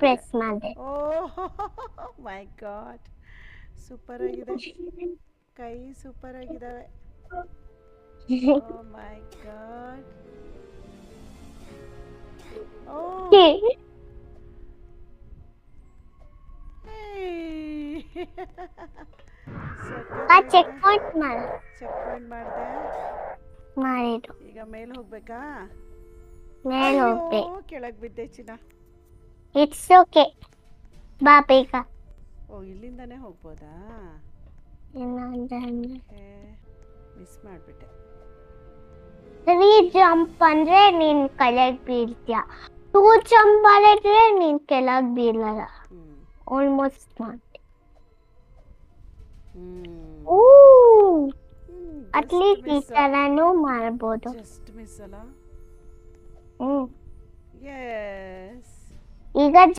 Press ಮಾಡಿದೆ. ಓಹ್ ಮೈ god, super ಆಗಿದೆ. ಕೈ ಸೂಪರ್ ಆಗಿದ್ದಾವೆ. ಓ ಮೈ ಗಾಡ್. ಓ ಚೆಕ್ ಪಾಯಿಂಟ್ ಚೆಕ್ ಪಾಯಿಂಟ್ ಮಾಡಿದೆ. ಮಾಡಿದ್ರು. ಈಗ ಮೇಲೆ ಹೋಗ್ಬೇಕಾ? ಮೇಲೆ ಅಯ್ಯೋ ಹೋಗ್ಬೇಕು. ಕೆಳಗೆ ಬಿದ್ದೆ ಚಿನ್ನ. ಇಟ್ಸ್ ಓಕೆ, ಬಾ ಬೇಗ. ಓ ಇಲ್ಲಿಂದಾನೇ ಹೋಗ್ಬೋದಾ? ಮಿಸ್ ಮಾಡಿಬಿಟ್ಟೆ. 3 ಜಂಪ್ ಅಂದ್ರೆ ನೀನ್ ಕೆಳಗೆ ಬೀಳ್ತೀಯ, 2 ಜಂಪ್ ಮಾಡಿದ್ರೆ ನೀನ್ ಕೆಳಗೆ ಬೀಳಲ್ಲ. ಆಲ್ಮೋಸ್ಟ್ ಮಾಡಿ. ಅಟ್ಲೀಸ್ಟ್ ಈ ತರನೂ ಮಾಡ್ಬೋದು. ಜಸ್ಟ್ ಮಿಸ್ ಅಲ್ಲ. ಹ್ಮ್ ಯೆಸ್. ಈಗ